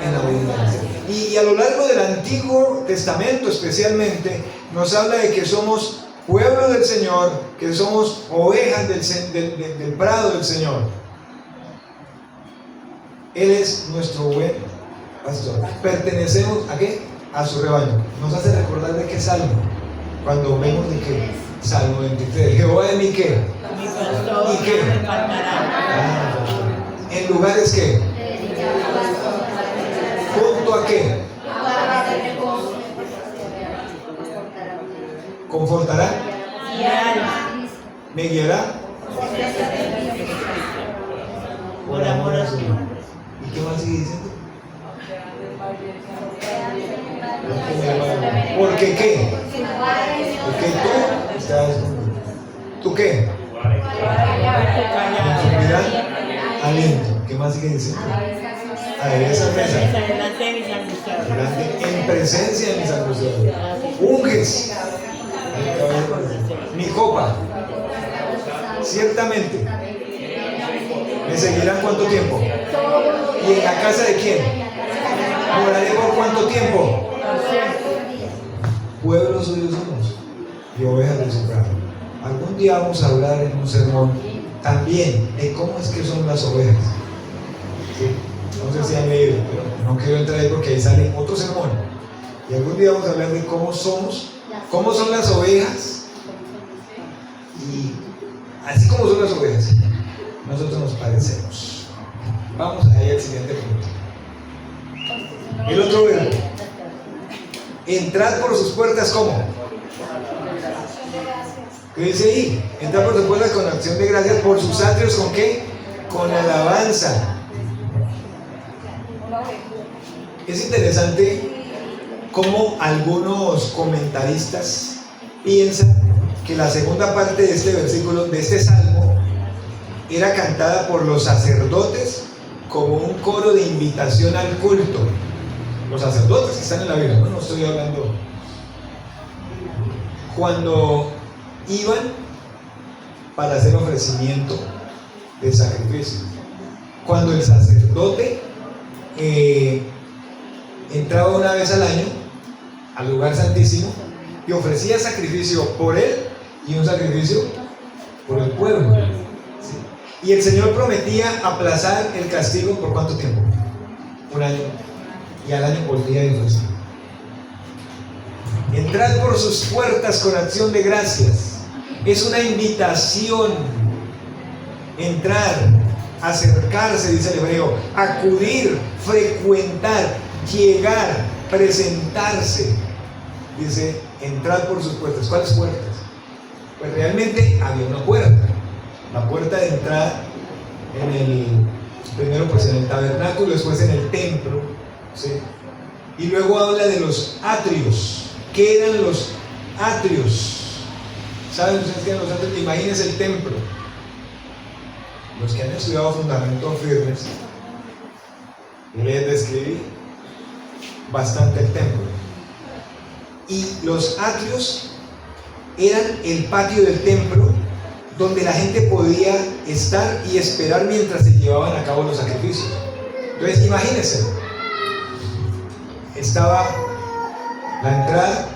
En abundancia. Y a lo largo del Antiguo Testamento especialmente nos habla de que somos pueblo del Señor, que somos ovejas del prado del Señor. Él es nuestro buen pastor. Pertenecemos ¿a qué? A su rebaño. Nos hace recordar de qué salmo. Cuando vemos de qué Salmo 23. Jehová de mí qué. Mi pastor ¿Y qué? no me faltará. En lugares que. ¿Junto a qué? Confortará. Mi alma, Me guiará. por amor a su nombre. ¿Y qué más sigue diciendo? ¿Porque qué? Porque tú estás conmigo. ¿Tú qué? Consumirán aliento. ¿Qué más sigue diciendo? Adereza mesa Delante de mis angustiados. delante en presencia de mis angustiados. Unges mi copa. Ciertamente me seguirán ¿cuánto tiempo? ¿Y en la casa de quién? ¿Moraré por cuánto tiempo? Pueblo suyo somos y ovejas de su prado. Algún día vamos a hablar en un sermón también de cómo es que son las ovejas. ¿Sí? No sé si han leído, pero no quiero entrar ahí porque ahí sale otro sermón. Y algún día vamos a hablar de cómo somos, cómo son las ovejas. Y así como son las ovejas, nosotros nos parecemos. Vamos ahí al siguiente punto. El otro verbo. Entrad por sus puertas, ¿cómo? ¿Qué dice ahí? Entrad por sus puertas con acción de gracias, por sus atrios, ¿con qué? Con alabanza. Es interesante cómo algunos comentaristas piensan que la segunda parte de este versículo, de este salmo, era cantada por los sacerdotes como un coro de invitación al culto. Los sacerdotes que están en la Biblia, no estoy hablando. Cuando iban para hacer ofrecimiento de sacrificio, cuando el sacerdote entraba una vez al año al lugar santísimo y ofrecía sacrificio por él y un sacrificio por el pueblo, ¿sí? Y el Señor prometía aplazar el castigo ¿por cuánto tiempo? Un año, y al año volvía a ofrecer. Entrad por sus puertas con acción de gracias. Es una invitación. Entrar, acercarse, dice el hebreo, acudir, frecuentar, llegar, presentarse. Dice, entrad por sus puertas. ¿Cuáles puertas? Pues realmente había una puerta. La puerta de entrada primero pues en el tabernáculo, después en el templo, ¿sí? Y luego habla de los atrios. ¿Qué eran los atrios? ¿Saben ustedes qué eran los atrios? Imagínense el templo. Los que han estudiado fundamentos firmes, les describí bastante el templo. Y los atrios eran el patio del templo donde la gente podía estar y esperar mientras se llevaban a cabo los sacrificios. Entonces imagínense, estaba la entrada,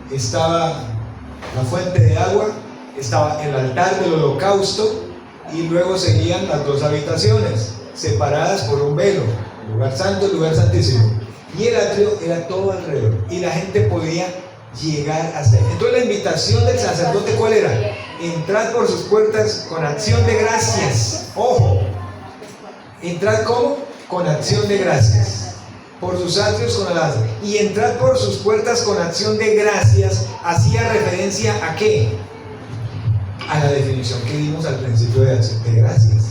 estaba la fuente de agua, estaba el altar del holocausto y luego seguían las dos habitaciones separadas por un velo, el lugar santo y el lugar santísimo, y el atrio era todo alrededor y la gente podía llegar hasta ahí. Entonces la invitación del sacerdote, ¿cuál era? Entrad por sus puertas con acción de gracias. Ojo, entrad ¿cómo? Con acción de gracias. Por sus atrios con alabanza. Y entrad por sus puertas con acción de gracias. Hacía referencia ¿a qué? A la definición que dimos al principio de acción de gracias.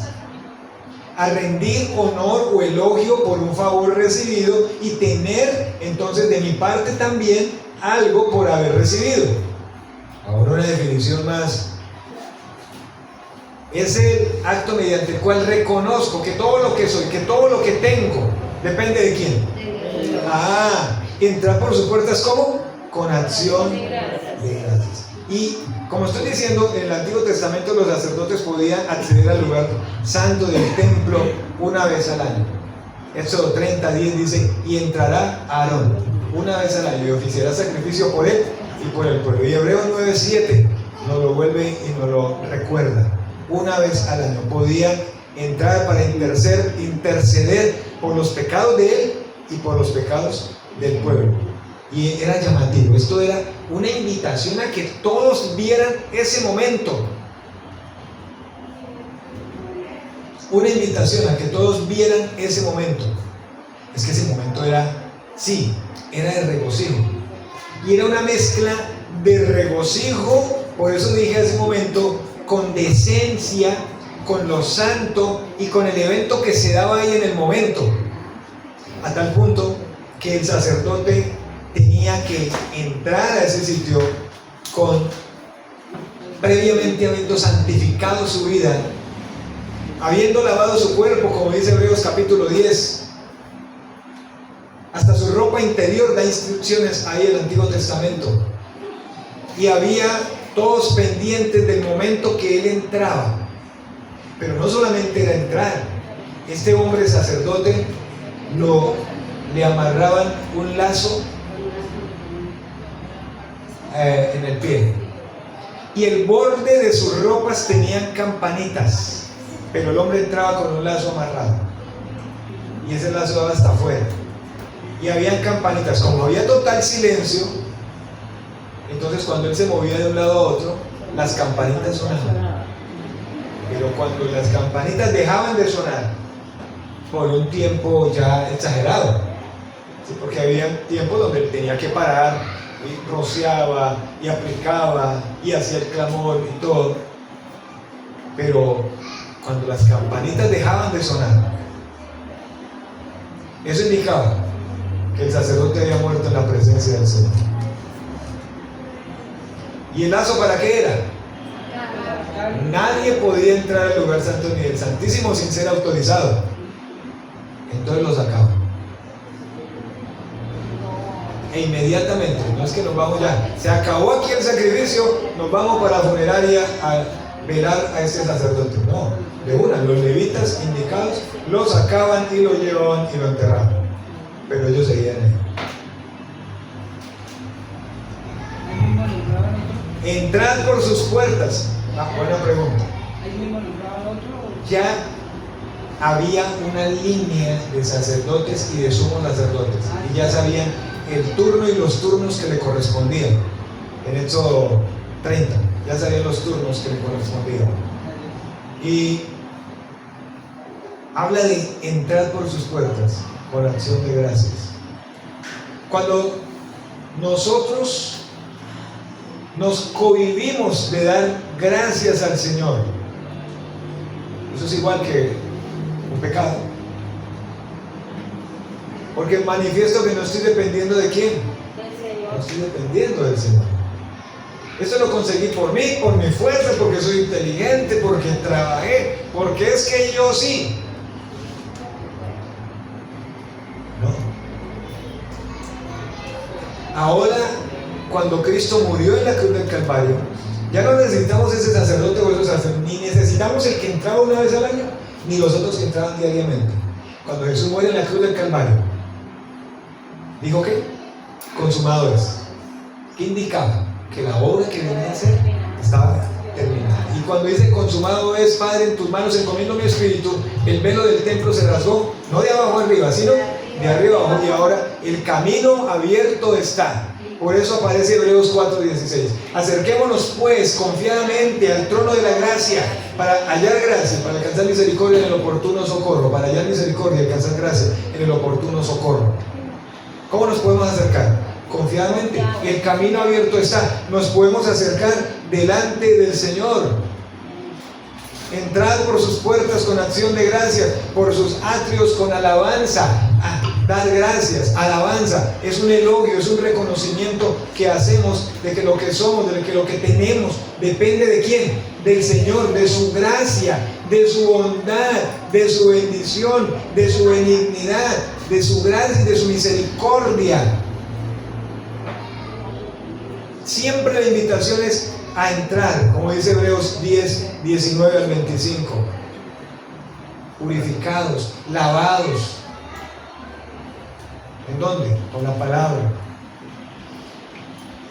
A rendir honor o elogio por un favor recibido y tener entonces de mi parte también algo por haber recibido. Ahora una definición más. Es el acto mediante el cual reconozco que todo lo que soy, que todo lo que tengo, depende de quién. Entrar por sus puertas ¿cómo? Con acción de gracias. Y como estoy diciendo, en el Antiguo Testamento los sacerdotes podían acceder al lugar santo del templo una vez al año. Éxodo 30:10 dice, y entrará Aarón una vez al año y oficiará sacrificio por él y por el pueblo. Y Hebreos 9:7 nos lo vuelve y nos lo recuerda. Una vez al año podían entrar para interceder por los pecados de él y por los pecados del pueblo. Y era llamativo, esto era una invitación a que todos vieran ese momento. Una invitación a que todos vieran ese momento. Es que ese momento era de regocijo. Y era una mezcla de regocijo, por eso dije hace un momento, con decencia, con lo santo y con el evento que se daba ahí en el momento. A tal punto que el sacerdote tenía que entrar a ese sitio previamente habiendo santificado su vida, habiendo lavado su cuerpo, como dice Hebreos capítulo 10. Hasta su ropa interior da instrucciones ahí en el Antiguo Testamento. Y había todos pendientes del momento que él entraba. Pero no solamente era entrar. Este hombre sacerdote le amarraban un lazo en el pie. Y el borde de sus ropas tenían campanitas. Pero el hombre entraba con un lazo amarrado. Y ese lazo daba hasta afuera. Y habían campanitas. Como había total silencio, entonces cuando él se movía de un lado a otro, las campanitas sonaban. Pero cuando las campanitas dejaban de sonar, por un tiempo ya exagerado, ¿sí? Porque había tiempos donde él tenía que parar, y rociaba, y aplicaba, y hacía el clamor y todo. Pero cuando las campanitas dejaban de sonar, eso indicaba que el sacerdote había muerto en la presencia del Señor. ¿Y el lazo para qué era? Nadie podía entrar al lugar santo ni el Santísimo sin ser autorizado. Entonces lo sacaban. E inmediatamente, no es que nos vamos ya, se acabó aquí el sacrificio, nos vamos para la funeraria a velar a este sacerdote. No, de una, los levitas indicados lo sacaban y lo llevaban y lo enterraban. Pero ellos seguían ahí. Entrad por sus puertas. Buena pregunta. Ya había una línea de sacerdotes y de sumos sacerdotes, y ya sabían el turno y los turnos que le correspondían. En Éxodo 30, ya sabían los turnos que le correspondían. Y habla de entrar por sus puertas con acción de gracias. Cuando nosotros nos cohibimos de dar gracias al Señor, eso es igual que un pecado, porque manifiesto que no estoy dependiendo de quién, no estoy dependiendo del Señor. Eso lo conseguí por mí, por mi fuerza, porque soy inteligente, porque trabajé, porque es que yo sí. No. Ahora, cuando Cristo murió en la cruz del Calvario, ya no necesitamos ese sacerdote o esos sacerdotes, ni necesitamos el que entraba una vez al año, ni los otros que entraban diariamente. Cuando Jesús muere en la cruz del Calvario, dijo que consumado es. ¿Qué indicaba? Que la obra que venía a hacer estaba terminada. Y cuando dice consumado es, Padre, en tus manos encomiendo mi espíritu, el velo del templo se rasgó, no de abajo arriba, sino de arriba abajo, y ahora el camino abierto está. Por eso aparece Hebreos 4:16. Acerquémonos pues confiadamente al trono de la gracia para hallar gracia, para alcanzar misericordia en el oportuno socorro, para hallar misericordia y alcanzar gracia en el oportuno socorro. ¿Cómo nos podemos acercar? Confiadamente. El camino abierto está. Nos podemos acercar delante del Señor. Entrad por sus puertas con acción de gracias, por sus atrios con alabanza. Dar gracias, alabanza, es un elogio, es un reconocimiento que hacemos de que lo que somos, de que lo que tenemos, depende de quién, del Señor, de su gracia, de su bondad, de su bendición, de su benignidad, de su gracia y de su misericordia. Siempre la invitación es a entrar, como dice Hebreos 10:19 al 25, purificados, lavados. ¿En dónde? Con la palabra.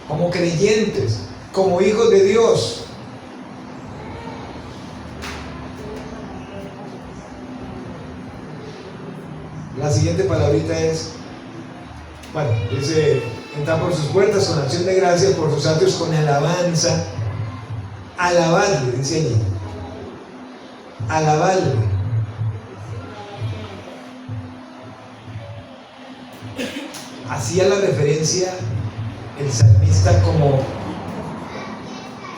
Como creyentes, como hijos de Dios. La siguiente palabrita es, bueno, dice, entrar por sus puertas con acción de gracias, por sus atrios con alabanza. Alabadle, dice allí. Alabadle. Hacía la referencia el salmista como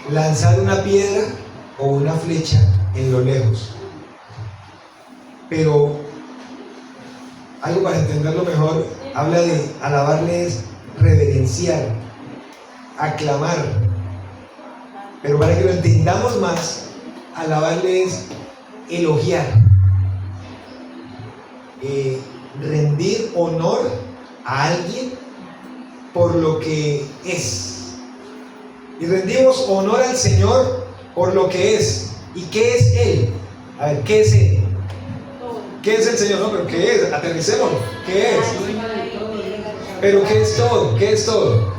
lanzar una piedra o una flecha en lo lejos. Pero algo para entenderlo mejor, habla de alabarle es reverenciar, aclamar. Pero para que lo entendamos más, alabarle es elogiar, rendir honor a alguien por lo que es. Y rendimos honor al Señor por lo que es. ¿Y qué es Él? A ver, ¿qué es Él? ¿Qué es el Señor? No, pero ¿qué es? Aterricémoslo. ¿Qué es? ¿Pero qué es todo? ¿Qué es todo?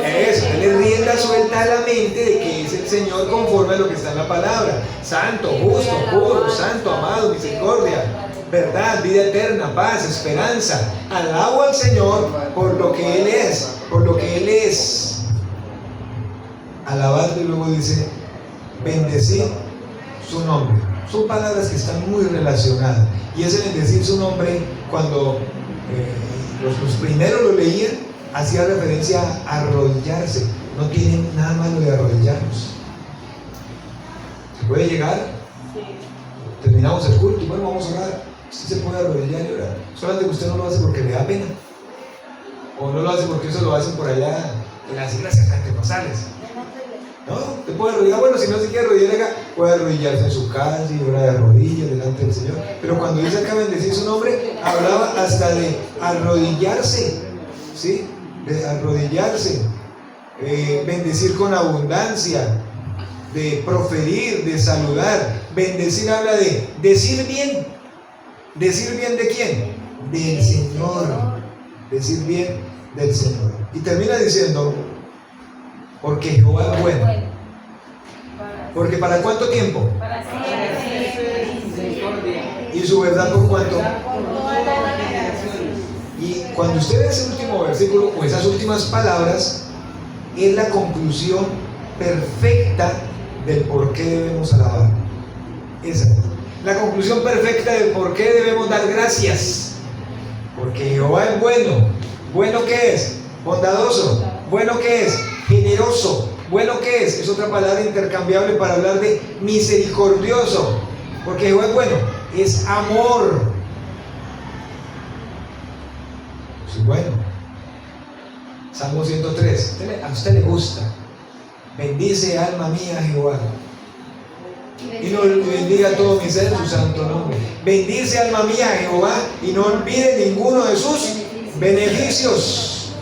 Eso, Él le rienda suelta a la mente de que es el Señor conforme a lo que está en la palabra. Santo, justo, puro, santo, amado, misericordia, verdad, vida eterna, paz, esperanza. Alabo al Señor por lo que Él es, por lo que Él es. Alabando, y luego dice, bendecir su nombre. Son palabras que están muy relacionadas. Y ese bendecir su nombre, cuando los primeros lo leían, hacía referencia a arrodillarse. No tienen nada malo de arrodillarnos. ¿Se puede llegar? Terminamos el culto y bueno, vamos a orar. Usted se puede arrodillar y orar. Solamente que usted no lo hace porque le da pena. O no lo hace porque eso lo hacen por allá en las iglesias pentecostales. No, te puede arrodillar. Bueno, si no se quiere arrodillar acá, puede arrodillarse en su casa y orar de rodillas delante del Señor. Pero cuando dice acá bendecir su nombre, hablaba hasta de arrodillarse, ¿sí? De arrodillarse, bendecir con abundancia, de proferir, de saludar. Bendecir habla de decir bien. ¿Decir bien de quién? Del Señor. Decir bien del Señor. Y termina diciendo, porque Jehová es bueno. Porque ¿para cuánto tiempo? Para siempre. ¿Y su verdad por cuánto? Y cuando usted ve ese último versículo o esas últimas palabras, es la conclusión perfecta del por qué debemos alabar. Esa es la conclusión perfecta del por qué debemos dar gracias. Porque Jehová es bueno. ¿Bueno qué es? Bondadoso. ¿Bueno qué es? Generoso. ¿Bueno qué es? Es otra palabra intercambiable para hablar de misericordioso. Porque Jehová es bueno. Es amor. Es bueno. Salmo 103. A usted le gusta. Bendice alma mía a Jehová. Y no bendiga todo mi ser su santo nombre. Bendice alma mía a Jehová y no olvide ninguno de sus beneficios.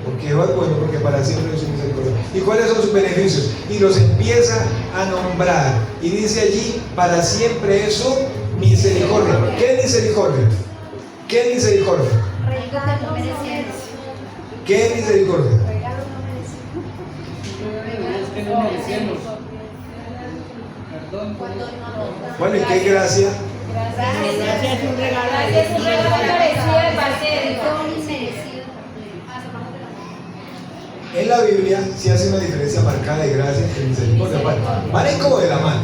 Porque Jehová es bueno, porque para siempre es su misericordia. ¿Y cuáles son sus beneficios? Y los empieza a nombrar. Y dice allí, para siempre es su misericordia. ¿Qué es misericordia? ¿Qué es misericordia? ¿Qué es misericordia? Bueno, ¿y qué gracia? Gracias es un regalo. Gracias, un regalo merecido de parte de Dios. En la Biblia sí hace una diferencia marcada de gracia y misericordia. Van como de la mano.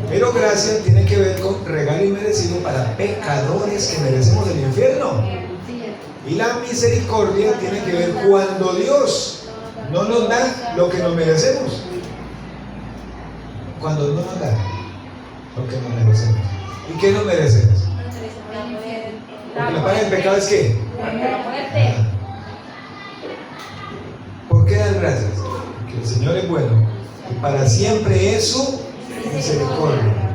Pero gracia tiene que ver con regalo inmerecido para pecadores que merecemos el infierno. Y la misericordia tiene que ver cuando Dios no nos da lo que nos merecemos. Cuando no nos da lo que nos merecemos. ¿Y qué nos merecemos? Porque la paga del pecado es ¿qué? ¿Por qué dar gracias? Porque el Señor es bueno y para siempre es su misericordia.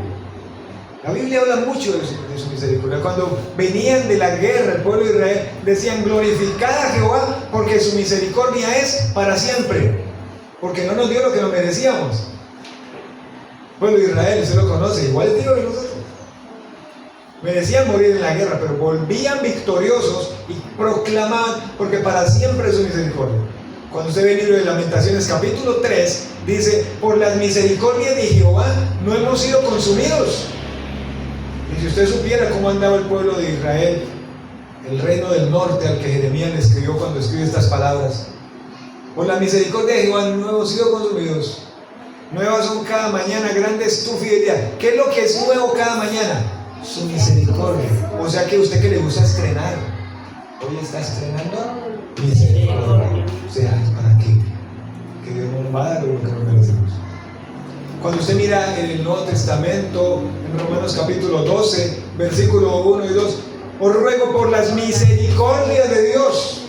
La Biblia habla mucho de su misericordia. Cuando venían de la guerra el pueblo de Israel decían glorificad a Jehová porque su misericordia es para siempre, porque no nos dio lo que nos merecíamos. El pueblo de Israel, usted lo conoce, igual digo que nosotros. Merecían morir en la guerra, pero volvían victoriosos y proclamaban porque para siempre es su misericordia. Cuando usted ve el libro de Lamentaciones capítulo 3, dice, por las misericordias de Jehová no hemos sido consumidos. Y si usted supiera cómo andaba el pueblo de Israel, el reino del norte al que Jeremías le escribió cuando escribe estas palabras, por la misericordia de Jehová no hemos sido consumidos. Nuevas son cada mañana, grande es tu fidelidad. ¿Qué es lo que es nuevo cada mañana? Su misericordia. O sea que usted que le gusta estrenar, hoy está estrenando misericordia. O sea, ¿para qué? Que Dios nos va a dar lo que nos merecemos. Cuando usted mira en el Nuevo Testamento, en Romanos capítulo 12, versículo 1 y 2, os ruego por las misericordias de Dios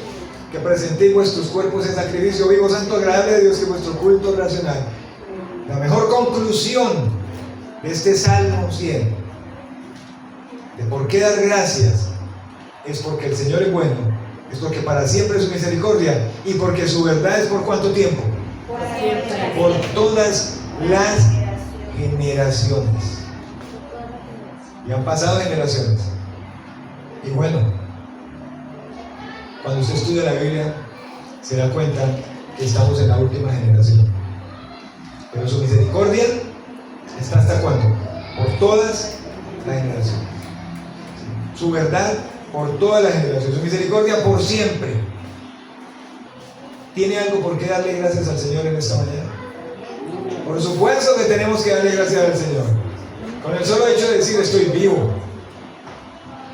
que presentéis vuestros cuerpos en sacrificio vivo, santo, agradable a Dios, que vuestro culto racional. La mejor conclusión de este Salmo 100, de por qué dar gracias, es porque el Señor es bueno, es porque para siempre es su misericordia y porque su verdad es por cuánto tiempo, por todas las generaciones. Y han pasado generaciones. Y bueno, cuando usted estudia la Biblia se da cuenta que estamos en la última generación. Pero su misericordia está ¿hasta cuándo? Por todas las generaciones. Su verdad por todas las generaciones. Su misericordia por siempre. ¿Tiene algo por qué darle gracias al Señor en esta mañana? Por supuesto que tenemos que darle gracias al Señor. Con el solo hecho de decir estoy vivo.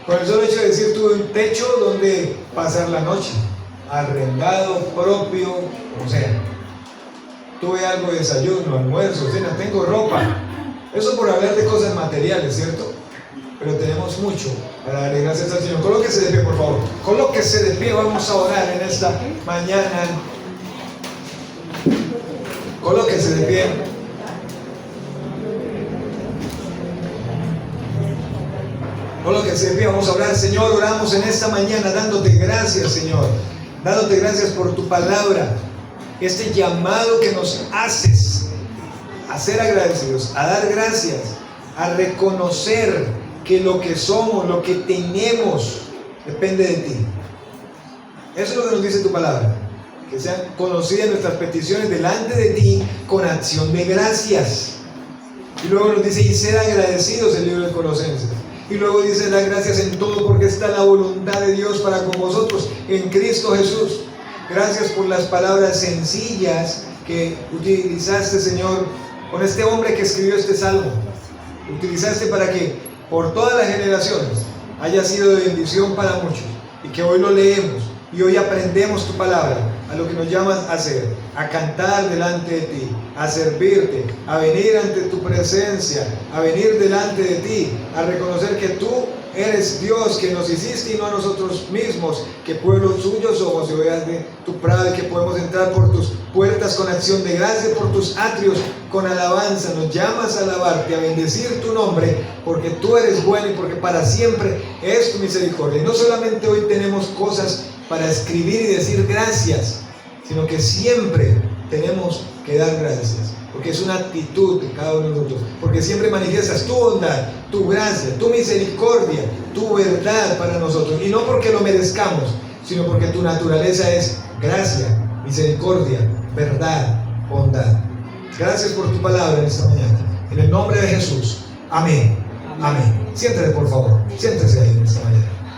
Con el solo hecho de decir tuve un techo donde pasar la noche. Arrendado, propio, o sea. Tuve algo de desayuno, almuerzo, cena, tengo ropa. Eso por hablar de cosas materiales, ¿cierto? pero tenemos mucho para darle gracias al Señor. Colóquese de pie, por favor. Colóquese de pie, vamos a orar en esta mañana. Colóquese de pie. Colóquese de pie, vamos a orar. Señor, oramos en esta mañana dándote gracias, Señor. Dándote gracias por tu palabra. Este llamado que nos haces a ser agradecidos, a dar gracias, a reconocer que lo que somos, lo que tenemos, depende de ti. Eso es lo que nos dice tu palabra. Que sean conocidas nuestras peticiones delante de ti con acción de gracias. Y luego nos dice, y ser agradecidos, el libro de Colosenses. Y luego dice, da gracias en todo porque está la voluntad de Dios para con vosotros en Cristo Jesús. Gracias por las palabras sencillas que utilizaste, Señor, con este hombre que escribió este salmo. Utilizaste para que por todas las generaciones haya sido de bendición para muchos, y que hoy lo leemos y hoy aprendemos tu palabra, a lo que nos llamas a hacer, a cantar delante de ti, a servirte, a venir ante tu presencia, a venir delante de ti, a reconocer que tú eres Dios, que nos hiciste y no a nosotros mismos, que pueblo tuyo somos y ovejas de tu prado, y que podemos entrar por tus puertas con acción de gracia, por tus atrios con alabanza. Nos llamas a alabarte, a bendecir tu nombre, porque tú eres bueno y porque para siempre es tu misericordia. Y no solamente hoy tenemos cosas para escribir y decir gracias, sino que siempre tenemos que dar gracias, porque es una actitud de cada uno de nosotros, porque siempre manifiestas tu bondad, tu gracia, tu misericordia, tu verdad para nosotros, y no porque lo merezcamos, sino porque tu naturaleza es gracia, misericordia, verdad, bondad. Gracias por tu palabra en esta mañana, en el nombre de Jesús, amén, amén. Siéntese, por favor, siéntese ahí en esta mañana.